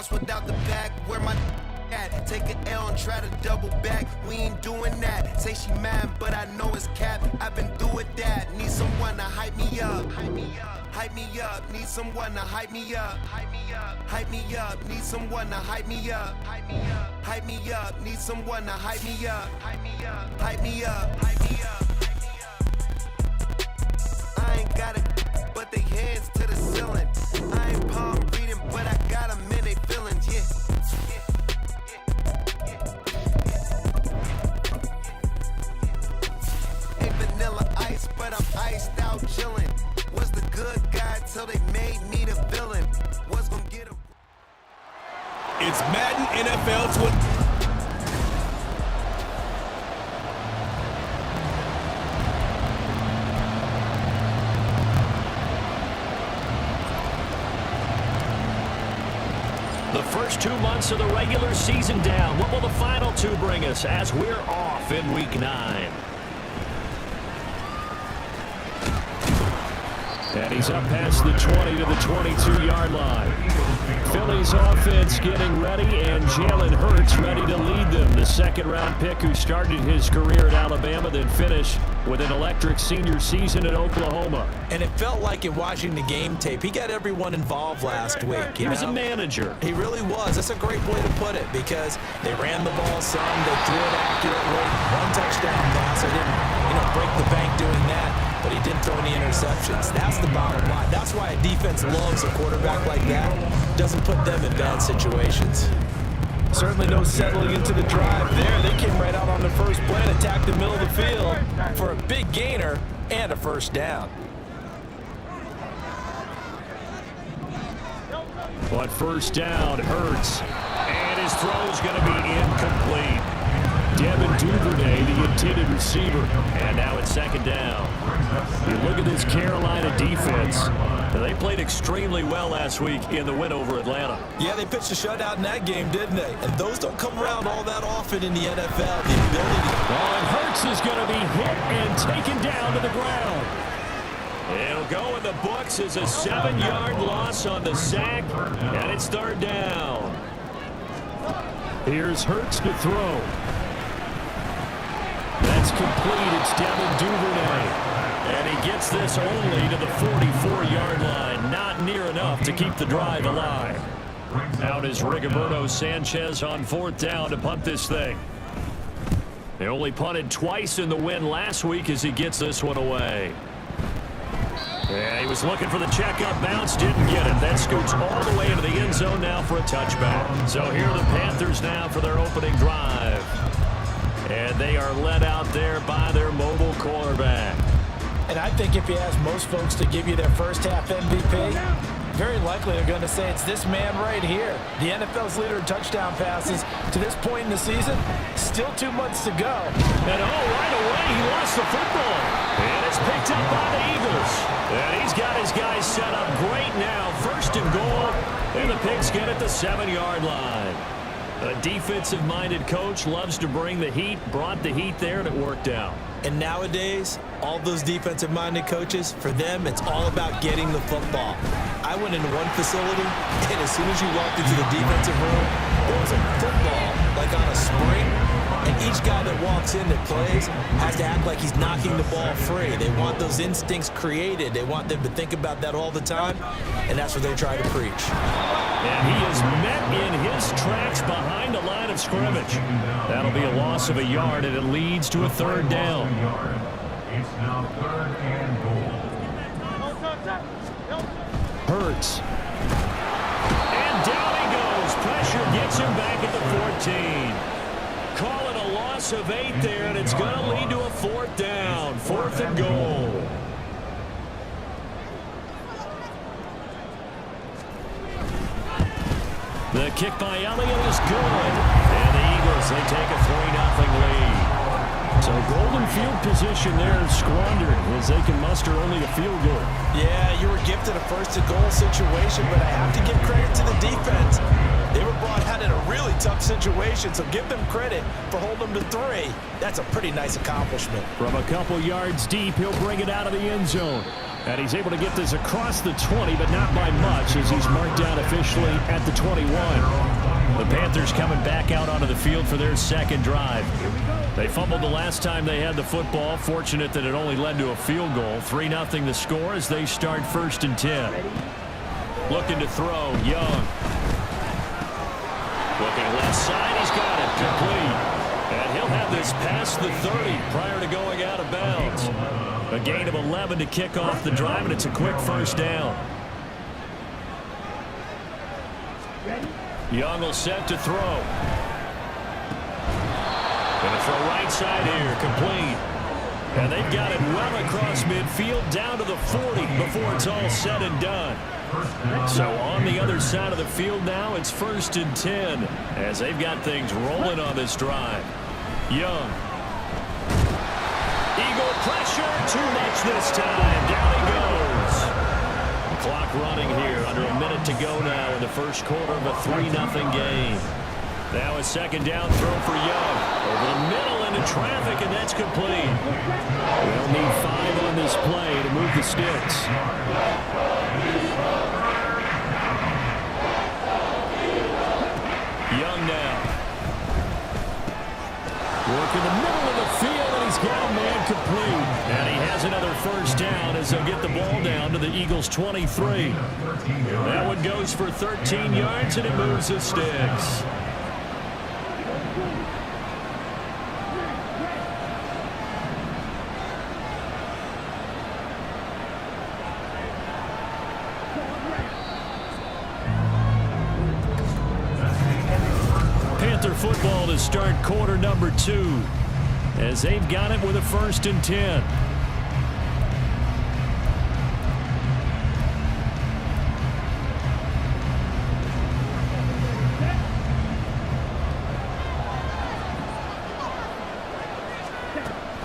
house without the back. Where my at? Take an L and try to double back. We ain't doing that. Say she mad, but I know it's cap. I've been through with that. Need someone to hype me up. Hype me up. Hype me up. Need someone to hype me up. Hype me up. Hype me up. Need someone to hype me up. Hype me up. Hype me up. Need someone to hype me up. Hype me up. Hype me up. Hype me up. I ain't got it, but they hands to the ceiling. I ain't palm reading, but I got them in they feelings, yeah. Ain't vanilla ice, but I'm iced out chillin'. Was the good guy till they made me the villain. Was gonna get him. It's Madden NFL 20. The first 2 months of the regular season down. What will the final 2 bring us as we're off in Week 9? And he's up past the 20 to the 22-yard line. Philly's offense getting ready, and Jalen Hurts ready to lead them. The second-round pick who started his career at Alabama, then finished with an electric senior season at Oklahoma. And it felt like in watching the game tape, he got everyone involved last week. He was a manager. He really was. That's a great way to put it because they ran the ball some, they threw it accurately. 1 touchdown pass. They didn't, break the bank doing that, but he didn't throw any interceptions. That's the bottom line. That's why a defense loves a quarterback like that. Doesn't put them in bad situations. Certainly no settling into the drive there. They came right out on the first play and attacked the middle of the field for a big gainer and a first down. But first down, Hurts. And his throw's going to be incomplete. Devin Duvernay, the intended receiver. And now it's second down. You look at this Carolina defense. They played extremely well last week in the win over Atlanta. Yeah, they pitched a shutout in that game, didn't they? And those don't come around all that often in the NFL. The ability. And Hurts is going to be hit and taken down to the ground. It'll go in the books as a 7-yard loss on the sack, and it's third down. Here's Hurts to throw. That's complete. It's Devin Duvernay. And he gets this only to the 44-yard line. Not near enough to keep the drive alive. Out is Rigoberto Sanchez on fourth down to punt this thing. They only punted twice in the win last week as he gets this one away. Yeah, he was looking for the checkup bounce, didn't get it. That scoots all the way into the end zone now for a touchback. So here are the Panthers now for their opening drive. And they are led out there by their mobile quarterback. And I think if you ask most folks to give you their first half MVP, very likely they're going to say it's this man right here. The NFL's leader in touchdown passes to this point in the season. Still 2 months to go. And right away he lost the football. And it's picked up by the Eagles. And he's got his guys set up great now. First and goal. And the Pigskin at the 7-yard line. A defensive-minded coach loves to bring the heat, brought the heat there, and it worked out. And nowadays, all those defensive-minded coaches, for them, it's all about getting the football. I went into one facility, and as soon as you walked into the defensive room, there was a football, like on a spring, and each guy that walks in that plays has to act like he's knocking the ball free. They want those instincts created. They want them to think about that all the time, and that's what they try to preach. And he is met in his tracks behind the line of scrimmage. That'll be a loss of a yard, and it leads to a third down. It's now third and goal. Hurts. And down he goes. Pressure gets him back at the 14. Call it a loss of 8 there, and it's going to lead to a fourth down. Fourth and goal. The kick by Elliott is good. And the Eagles, they take a 3-0 lead. So golden field position there squandered as they can muster only a field goal. Yeah, you were gifted a first-and-goal situation, but I have to give credit to the defense. They were brought out in a really tough situation, so give them credit for holding them to 3. That's a pretty nice accomplishment. From a couple yards deep, he'll bring it out of the end zone. And he's able to get this across the 20, but not by much, as he's marked down officially at the 21. The Panthers coming back out onto the field for their second drive. They fumbled the last time they had the football. Fortunate that it only led to a field goal. 3-0 the score as they start 1st and 10. Looking to throw, Young. Looking left side, he's got it, complete. And he'll have this past the 30 prior to going out of bounds. A gain of 11 to kick off the drive, and it's a quick first down. Young will set to throw. Going to throw right side here, complete. And they've got it well across midfield, down to the 40 before it's all said and done. So on the other side of the field now, it's 1st and 10 as they've got things rolling on this drive. Young. Eagle pressure, too much this time. Down he goes. Clock running here, under a minute to go now in the first quarter of a 3-0 game. Now a second down throw for Young. Over the middle into traffic, and that's complete. They'll need 5 on this play to move the sticks. Young now. Work in the middle of the field, and he's got a man complete. And he has another first down as they'll get the ball down to the Eagles' 23. That one goes for 13 yards, and it moves the sticks. Panther football to start quarter number 2 as they've got it with a 1st and 10.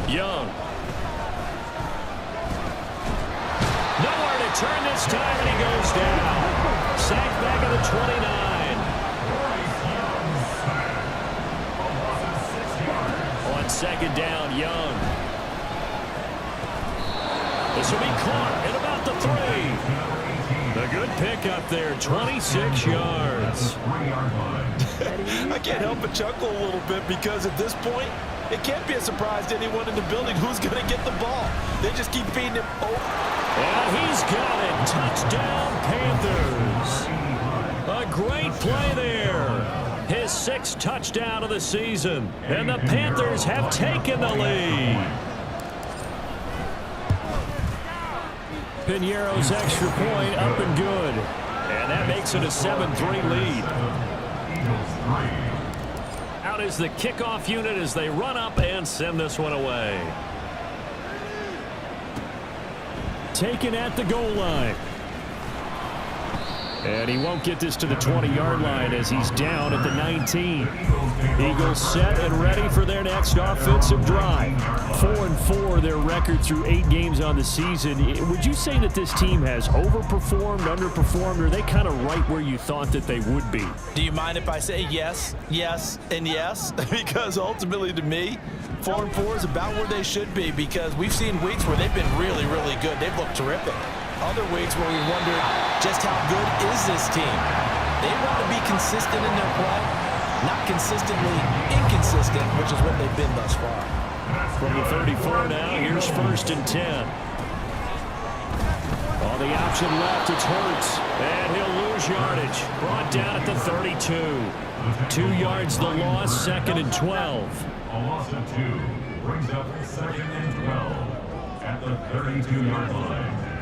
Young. Nowhere to turn this time, and he goes down. Sacked back at the 29. On second down, Young. This will be caught at about the 3. A good pickup there, 26 yards. I can't help but chuckle a little bit because at this point, it can't be a surprise to anyone in the building who's going to get the ball. They just keep feeding him over. And he's got it. Touchdown, Panthers. A great play there. His 6th touchdown of the season. And the Panthers have taken the lead. Piñeiro's extra point up and good. And that makes it a 7-3 lead. Out is the kickoff unit as they run up and send this one away. Taken at the goal line. And he won't get this to the 20-yard line as he's down at the 19. Eagles set and ready for their next offensive drive. 4-4 their record through 8 games on the season. Would you say that this team has overperformed, underperformed, or are they kind of right where you thought that they would be? Do you mind if I say yes, yes, and yes? Because ultimately to me, 4-4 is about where they should be because we've seen weeks where they've been really, really good. They've looked terrific. Other weeks where we wondered just how good is this team. They want to be consistent in their play, not consistently inconsistent, which is what they've been thus far. From the 34 now, here's 1st and 10. On the option left, it's Hurts. And he'll lose yardage. Brought down at the 32. 2 yards the loss, 2nd and 12. A loss of 2 brings up 2nd and 12 at the 32-yard line.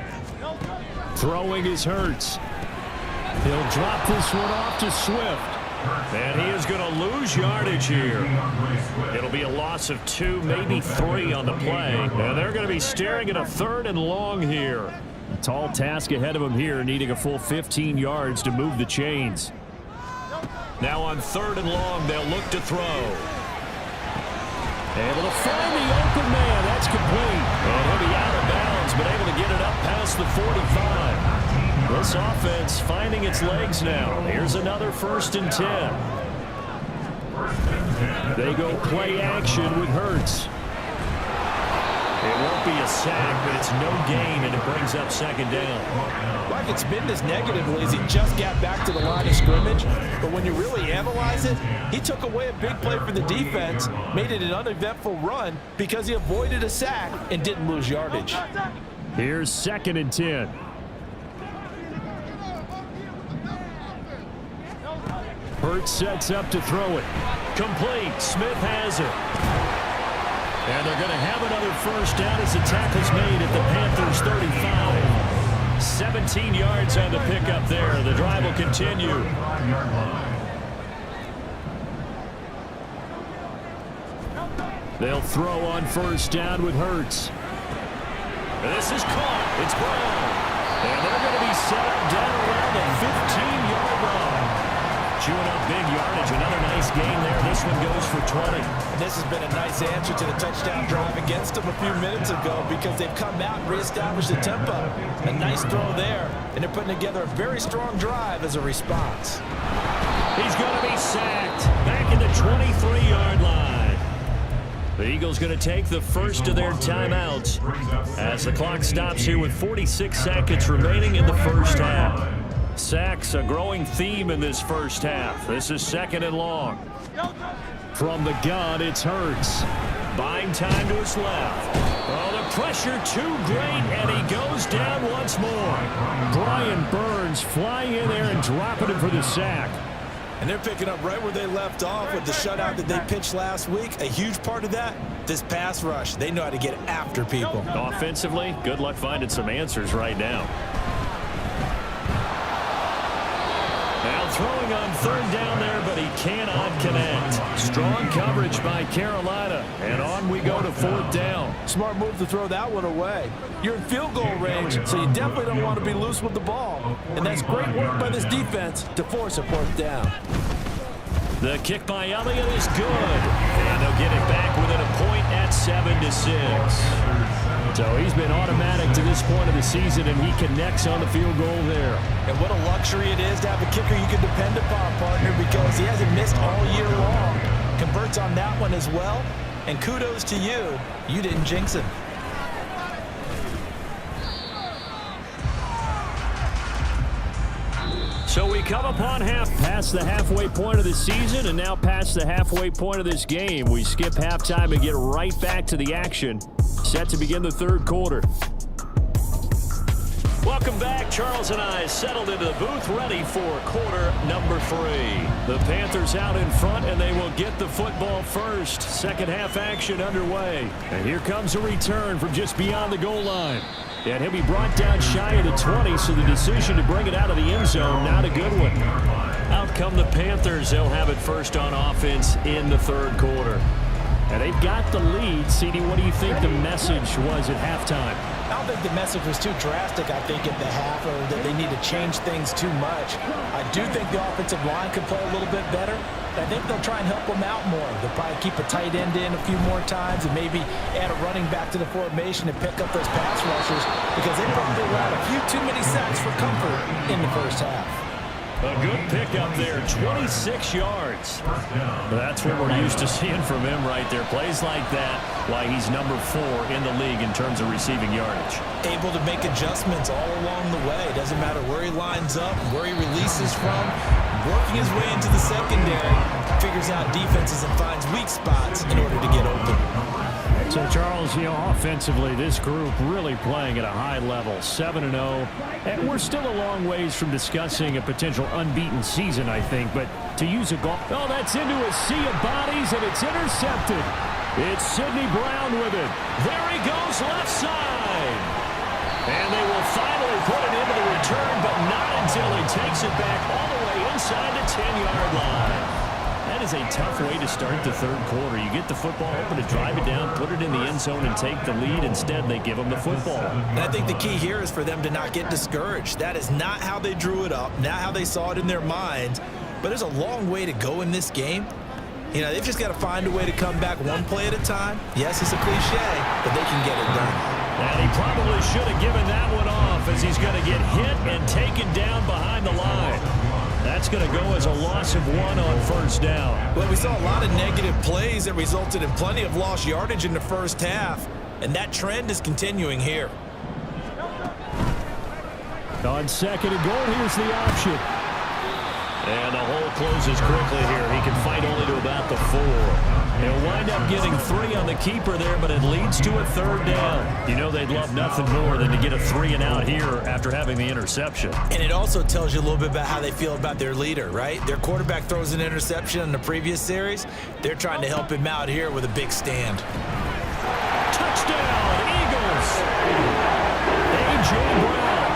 Throwing is Hurts. He'll drop this one off to Swift. And he is going to lose yardage here. It'll be a loss of 2, maybe 3 on the play. And they're going to be staring at a 3rd and long here. A tall task ahead of them here, needing a full 15 yards to move the chains. Now on 3rd and long, they'll look to throw. Able to find the open man. That's complete. And he'll be out of bounds, but able to get it up past the 45. They'll This offense finding its legs now. Here's another 1st and 10. They go play action with Hurts. It won't be a sack, but it's no gain, and it brings up 2nd down. Like it's been this negatively as he just got back to the line of scrimmage. But when you really analyze it, he took away a big play for the defense, made it an uneventful run because he avoided a sack and didn't lose yardage. Here's 2nd and 10. Hurts sets up to throw it. Complete. Smith has it. And they're going to have another 1st down as the tackle's made at the Panthers' 35. 17 yards on the pickup there. The drive will continue. They'll throw on 1st down with Hurts. This is caught. It's Brown. And they're going to be set up down around the 15-yard line. Chewing up big yardage. Another nice gain there. This one goes for 20. And this has been a nice answer to the touchdown drive against them a few minutes ago because they've come out and reestablished the tempo. A nice throw there, and they're putting together a very strong drive as a response. He's going to be sacked back in the 23-yard line. The Eagles going to take the first of their timeouts as the clock stops here with 46 seconds remaining in the 1st half. Sacks a growing theme in this 1st half. This is 2nd and long. From the gun, it's Hurts. Buying time to his left. Oh, the pressure too great, and he goes down once more. Brian Burns flying in there and dropping him for the sack. And they're picking up right where they left off with the shutout that they pitched last week. A huge part of that, this pass rush. They know how to get after people. Offensively, good luck finding some answers right now. Now throwing on 3rd down there, but he cannot connect. Strong coverage by Carolina. And on we go to 4th down. Smart move to throw that one away. You're in field goal range, so you definitely don't want to be loose with the ball. And that's great work by this defense to force a 4th down. The kick by Elliott is good. And they'll get it back within a point at 7-6. So he's been automatic to this point of the season, and he connects on the field goal there. And what a luxury it is to have a kicker you can depend upon, partner, because he hasn't missed all year long. Converts on that one as well. And kudos to you. You didn't jinx him. So we come upon past the halfway point of the season and now past the halfway point of this game. We skip halftime and get right back to the action. Set to begin the 3rd quarter. Welcome back. Charles and I settled into the booth ready for quarter number 3. The Panthers out in front, and they will get the football first. 2nd half action underway. And here comes a return from just beyond the goal line. And he'll be brought down shy of the 20, so the decision to bring it out of the end zone, not a good one. Out come the Panthers. They'll have it first on offense in the 3rd quarter. And they've got the lead. CD, what do you think the message was at halftime? I don't think the message was too drastic, I think, at the half, or that they need to change things too much. I do think the offensive line could play a little bit better. I think they'll try and help them out more. They'll probably keep a tight end in a few more times and maybe add a running back to the formation and pick up those pass rushers because they probably allowed a few too many sacks for comfort in the 1st half. A good pickup there, 26 yards. That's what we're used to seeing from him right there. Plays like that, why he's number 4 in the league in terms of receiving yardage. Able to make adjustments all along the way. Doesn't matter where he lines up, where he releases from. Working his way into the secondary, figures out defenses and finds weak spots in order to get open. So, Charles, offensively, this group really playing at a high level, 7-0. And we're still a long ways from discussing a potential unbeaten season, I think. But to use a goal, oh, that's into a sea of bodies, and it's intercepted. It's Sidney Brown with it. There he goes, left side. And they will finally put it into the return, but not until he takes it back all the way inside the 10-yard line. That is a tough way to start the 3rd quarter. You get the football open to drive it down, put it in the end zone, and take the lead. Instead, they give them the football. And I think the key here is for them to not get discouraged. That is not how they drew it up, not how they saw it in their minds. But there's a long way to go in this game. They've just got to find a way to come back one play at a time. Yes, it's a cliche, but they can get it done. And he probably should have given that one off as he's going to get hit and taken down behind the line. That's going to go as a loss of 1 on first down. Well, we saw a lot of negative plays that resulted in plenty of lost yardage in the first half, and that trend is continuing here. On second and goal, here's the option. And the hole closes quickly here. He can fight only to about the 4. He'll wind up getting 3 on the keeper there, but it leads to a third down. You know they'd love nothing more than to get a 3 and out here after having the interception. And it also tells you a little bit about how they feel about their leader, right? Their quarterback throws an interception in the previous series. They're trying to help him out here with a big stand. Touchdown, Eagles! A.J. Brown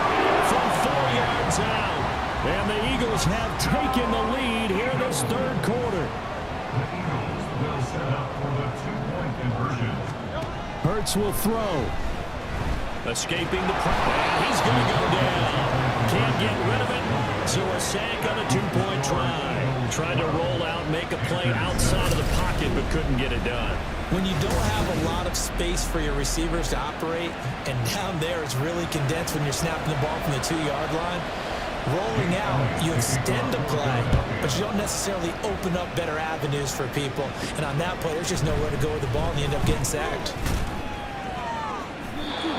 from 4 yards out. And the Eagles have taken the lead here in this third quarter. The Eagles will set up for the 2-point conversion. Hurts will throw. Escaping the pressure. And he's going to go down. Can't get rid of it. So a sack on a 2-point try. Trying to roll out, make a play outside of the pocket, but couldn't get it done. When you don't have a lot of space for your receivers to operate, and down there it's really condensed when you're snapping the ball from the 2-yard line, rolling out, you extend a play, but you don't necessarily open up better avenues for people. And on that play, there's just nowhere to go with the ball, and you end up getting sacked.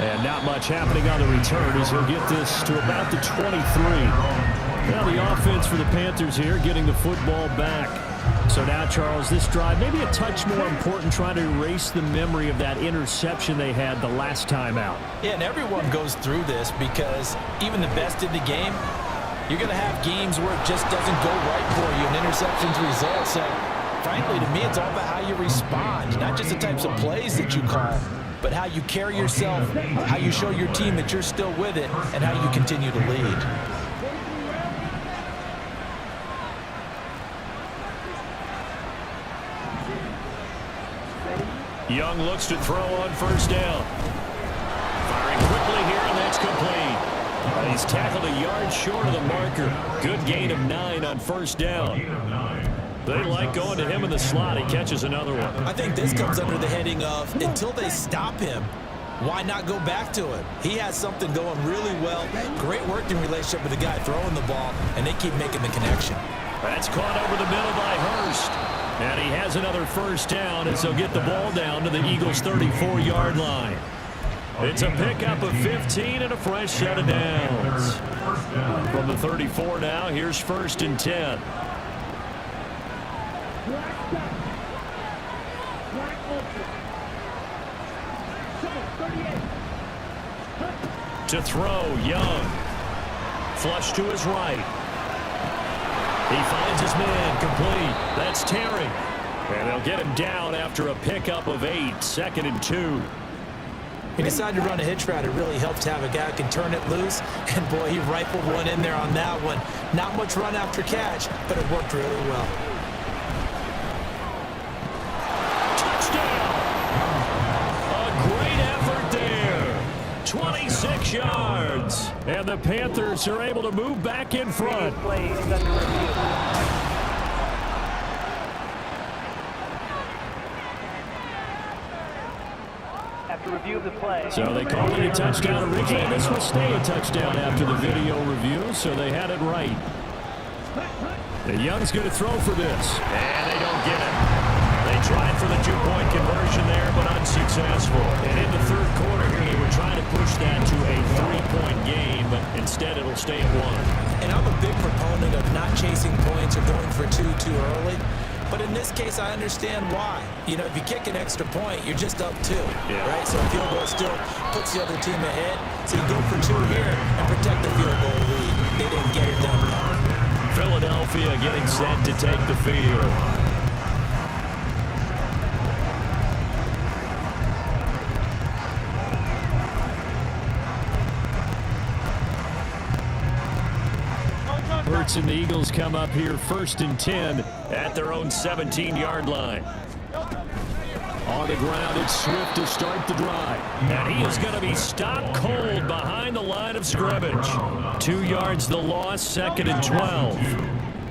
And not much happening on the return as he'll get this to about the 23. Now the offense for the Panthers here getting the football back. So now, Charles, this drive maybe a touch more important, trying to erase the memory of that interception they had the last time out. Yeah, and everyone goes through this because even the best in the game, you're going to have games where it just doesn't go right for you and interceptions result. So, frankly, to me, it's all about how you respond, not just the types of plays that you call, but how you carry yourself, how you show your team that you're still with it, and how you continue to lead. Young looks to throw on first down. Firing quickly here, and that's complete. He's tackled a yard short of the marker. Good gain of 9 on first down. They like going to him in the slot. He catches another one. I think this comes under the heading of until they stop him, why not go back to him? He has something going really well. Great working relationship with the guy throwing the ball, and they keep making the connection. That's caught over the middle by Hurst. And he has another first down as they'll get the ball down to the Eagles' 34-yard line. It's a pickup of 15 and a fresh set of downs. From the 34 now, here's 1st and 10. To throw, Young. Flush to his right. He finds his man, complete. That's Terry. And they'll get him down after a pickup of 8, 2nd and 2. He decided to run a hitch route. It really helps to have a guy who can turn it loose. And, boy, he rifled one in there on that one. Not much run after catch, but it worked really well. Touchdown! A great effort there. 26 yards. And the Panthers are able to move back in front. Review of the play. So they called it a touchdown originally. This will stay a touchdown after the video review, so they had it right. The Young's going to throw for this. And they don't get it. They tried for the 2-point conversion there, but unsuccessful. And in the third quarter here, they were trying to push that to a 3-point game, but instead it'll stay at 1. And I'm a big proponent of not chasing points or going for 2 too early. But in this case, I understand why. You know, if you kick an extra point, you're just up 2, right? So a field goal still puts the other team ahead. So you go for 2 here and protect the field goal lead. They didn't get it done. Philadelphia getting set to take the field. Hurts and the Eagles come up here 1st and 10 at their own 17-yard line. On the ground, it's Swift to start the drive. And he is going to be stopped cold behind the line of scrimmage. 2 yards the loss, 2nd and 12.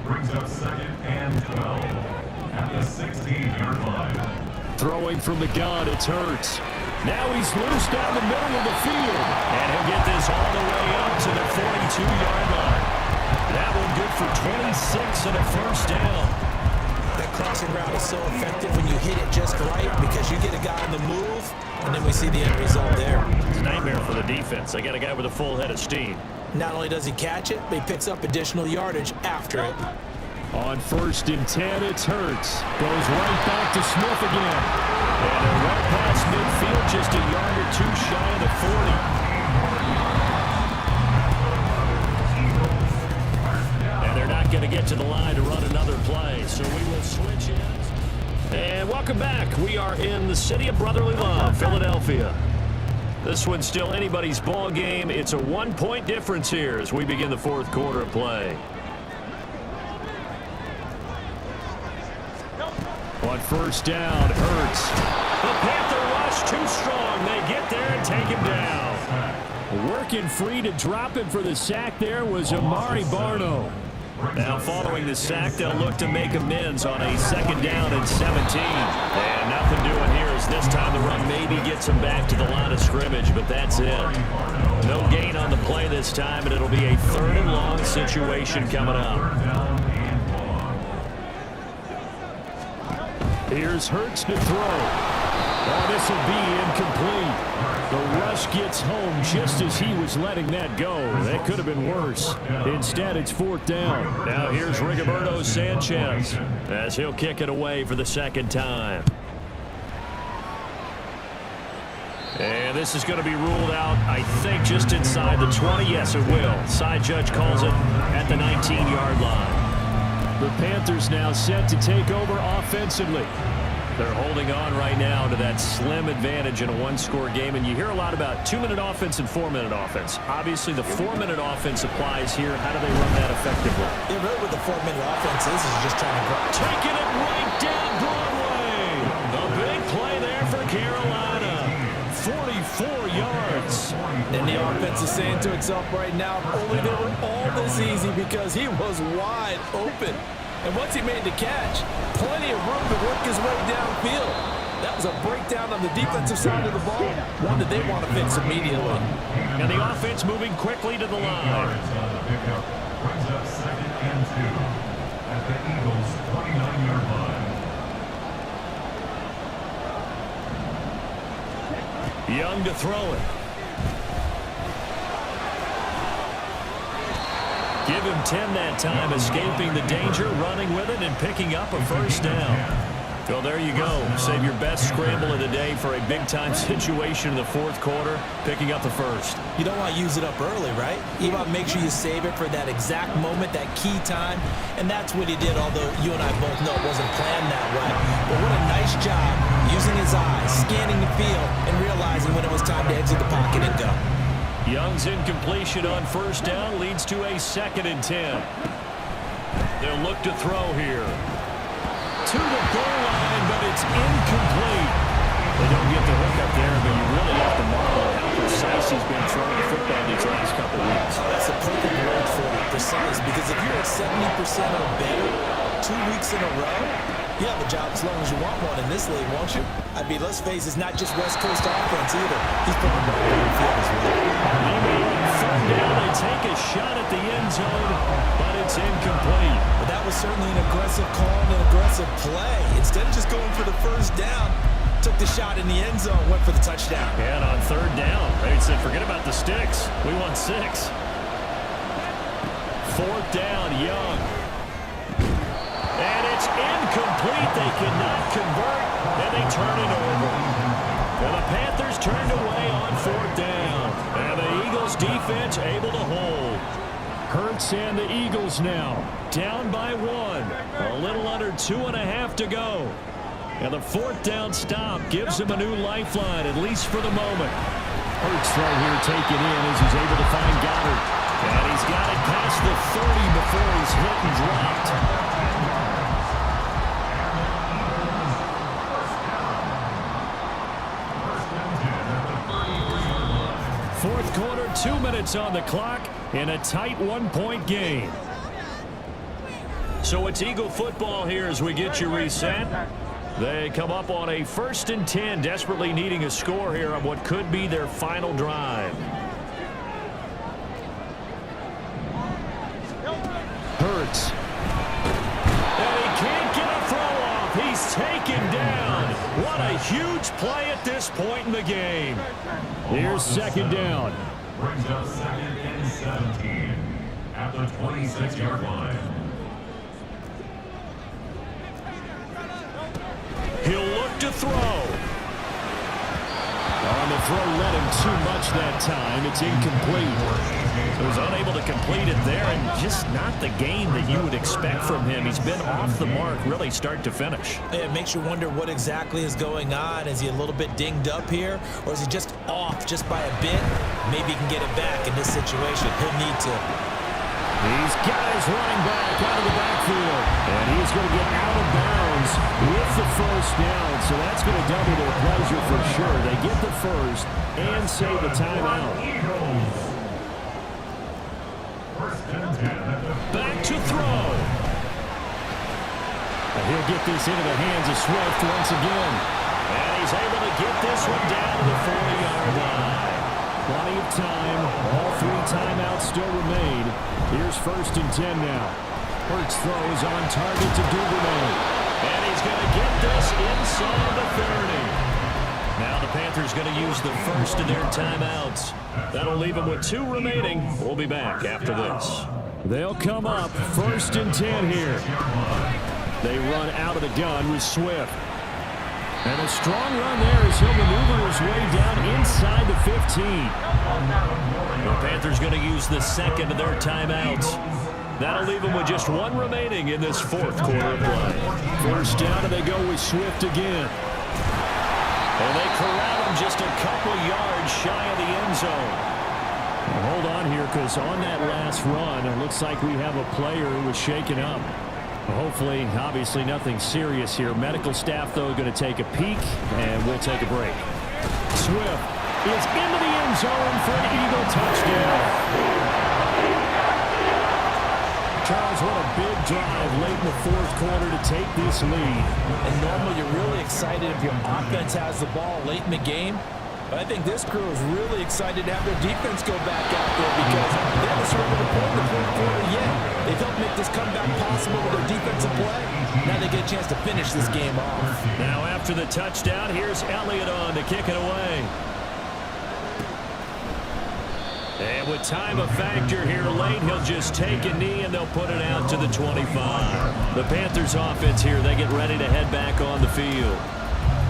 Brings up 2nd and 12 at the 16-yard line. Throwing from the gun, it's Hurts. Now he's loose down the middle of the field. And he'll get this all the way up to the 42-yard line. That one good for 26 and a first down. That crossing route is so effective when you hit it just right because you get a guy on the move, and then we see the end result there. It's a nightmare for the defense. They got a guy with a full head of steam. Not only does he catch it, but he picks up additional yardage after it. On 1st and 10, it's Hurts. Goes right back to Smith again. And they're right past midfield, just a yard or two shy of the 40. And they're not going to get to the line to run another play, so we will switch ends. And welcome back. We are in the city of brotherly love, Philadelphia. This one's still anybody's ball game. It's a 1-point difference here as we begin the 4th quarter of play. On 1st down, Hurts. The Panther rush too strong. They get there and take him down. Working free to drop him for the sack there was Amari Barno. Now following the sack, they'll look to make amends on a 2nd down and 17. And nothing doing here as this time the run maybe gets him back to the line of scrimmage, but that's it. No gain on the play this time, and it'll be a 3rd and long situation coming up. Here's Hurts to throw. Oh, this will be incomplete. The rush gets home just as he was letting that go. That could have been worse. Instead, it's 4th down. Now here's Rigoberto Sanchez as he'll kick it away for the 2nd time. And this is going to be ruled out, I think, just inside the 20. Yes, it will. Side judge calls it at the 19-yard line. The Panthers now set to take over offensively. They're holding on right now to that slim advantage in a 1-score game. And you hear a lot about 2-minute offense and 4-minute offense. Obviously, the 4-minute offense applies here. How do they run that effectively? Yeah, really what the 4-minute offense is just trying to grow. Taking it right down Broadway. A big play there for Carolina. 44 yards. And the offense is saying to itself right now, only they were all this easy because he was wide open. And once he made the catch, plenty of room to work his way downfield. That was a breakdown on the defensive side of the ball, one that they want to fix immediately. And the offense moving quickly to the line. Brings up 2nd and 2 at the Eagles' 29-yard line. Young to throw it. Give him 10 that time, escaping the danger, running with it, and picking up a 1st down. Well, there you go. Save your best scramble of the day for a big-time situation in the 4th quarter, picking up the 1st. You don't want to use it up early, right? You want to make sure you save it for that exact moment, that key time, and that's what he did, although you and I both know it wasn't planned that way. But what a nice job using his eyes, scanning the field, and realizing when it was time to exit the pocket and go. Young's incompletion on 1st down leads to a 2nd and 10. They'll look to throw here. To the goal line, but it's incomplete. They don't get the hook up there, but you really have to marvel at how precise he's been throwing the football these last couple weeks. That's a perfect word for it, precise, because if you're at 70% or better 2 weeks in a row, you have a job as long as you want one in this league, won't you? I mean, let's face it, it's not just West Coast offense either. He's putting the ball in the field as well. Maybe on 3rd down, they take a shot at the end zone, but it's incomplete. But that was certainly an aggressive call and an aggressive play. Instead of just going for the 1st down, took the shot in the end zone, went for the touchdown. And on 3rd down, they said, forget about the sticks. We want 6. 4th down, Young. And it's incomplete. They cannot convert, and they turn it over. And the Panthers turned away on 4th down. And the Eagles defense able to hold. Hurts and the Eagles now down by 1. A little under 2.5 to go. And the 4th down stop gives him a new lifeline, at least for the moment. Hurts right here taken in as he's able to find Goddard. And he's got it past the 30 before he's hit and dropped. 4th quarter, 2 minutes on the clock in a tight 1-point game. So it's Eagle football here as we get you reset. They come up on a 1st and 10, desperately needing a score here on what could be their final drive. Hurts. And he can't get a throw off. He's taken down. What a huge play at this point in the game. Here's 2nd down. Brings up 2nd and 17 at the 26-yard line. He'll look to throw. On the throw led him too much that time. It's incomplete. He was unable to complete it there, and just not the game that you would expect from him. He's been off the mark really start to finish. It makes you wonder what exactly is going on. Is he a little bit dinged up here, or is he just off just by a bit? Maybe he can get it back in this situation. He'll need to. He's got his running back out of the backfield, and he's going to get out of bounds with the 1st down, so that's going to double their pleasure for sure. They get the 1st and save a timeout. Back to throw. And he'll get this into the hands of Swift once again, and he's able to get this one down to the 40-yard line. Plenty of time. All 3 timeouts still remain. Here's 1st and 10 now. Hurts throws on target to Duvernay. And he's going to get this inside the 30. Now the Panthers going to use the 1st of their timeouts. That'll leave them with 2 remaining. We'll be back after this. They'll come up 1st and 10 here. They run out of the gun with Swift. And a strong run there as he'll maneuver his way down inside the 15. The Panthers going to use the 2nd of their timeouts. That'll leave them with just 1 remaining in this 4th quarter of play. 1st down, and they go with Swift again. And they corral him just a couple yards shy of the end zone. Well, hold on here, because on that last run, it looks like we have a player who was shaken up. Hopefully, obviously nothing serious here. Medical staff, though, going to take a peek, and we'll take a break. Swift is into the end zone for an Eagle touchdown. Charles, what a big drive late in the 4th quarter to take this lead. And normally you're really excited if your offense has the ball late in the game. But I think this crew is really excited to have their defense go back out there because they haven't scored a point in the 4th quarter yet. They've helped make this comeback possible with their defensive play. Now they get a chance to finish this game off. Now after the touchdown, here's Elliott on to kick it away. And with time a factor here late, he'll just take a knee and they'll put it out to the 25. The Panthers offense here, they get ready to head back on the field.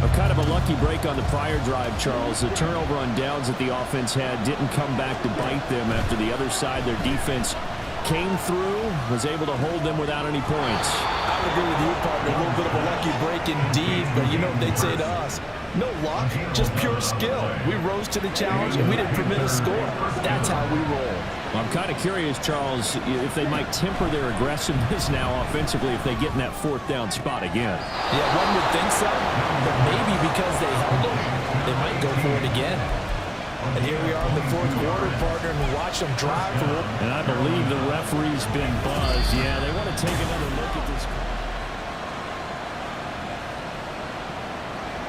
A kind of a lucky break on the prior drive, Charles. The turnover on downs that the offense had didn't come back to bite them after the other side. Their defense came through, was able to hold them without any points. I would agree with you, partner. A little bit of a lucky break indeed, but you know what they'd say to us? No luck, just pure skill. We rose to the challenge, and we didn't permit a score. That's how we roll. Well, I'm kind of curious, Charles, if they might temper their aggressiveness now offensively if they get in that 4th down spot again. Yeah, one would think so, but maybe because they held them, they might go for it again. And here we are in the 4th quarter, partner, and we watch them drive for it. And I believe the referee's been buzzed. Yeah, they want to take another look at this.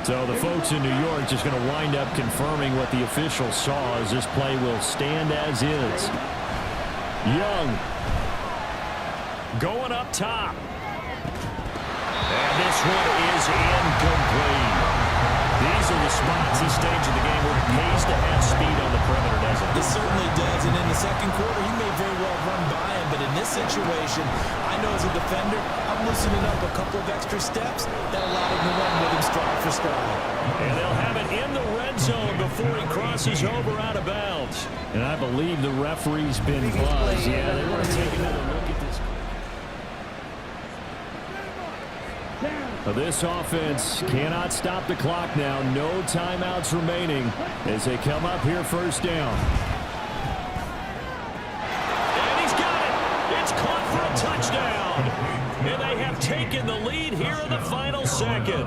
So the folks in New York just going to wind up confirming what the officials saw as this play will stand as is. Young going up top. And this one is incomplete. These are the spots, this stage of the game, where it pays to have speed on the perimeter, doesn't it? It certainly does, and in the 2nd quarter, he may very well run by him, but in this situation, I know as a defender, I'm loosening up a couple of extra steps that allowed him to run with him stride for stride. And they'll have it in the red zone before he crosses over out of bounds. And I believe the referee's been buzzed. Yeah, they want to take another look at this. This offense cannot stop the clock now. No timeouts remaining as they come up here 1st down. And he's got it. It's caught for a touchdown. And they have taken the lead here in the final 2nd.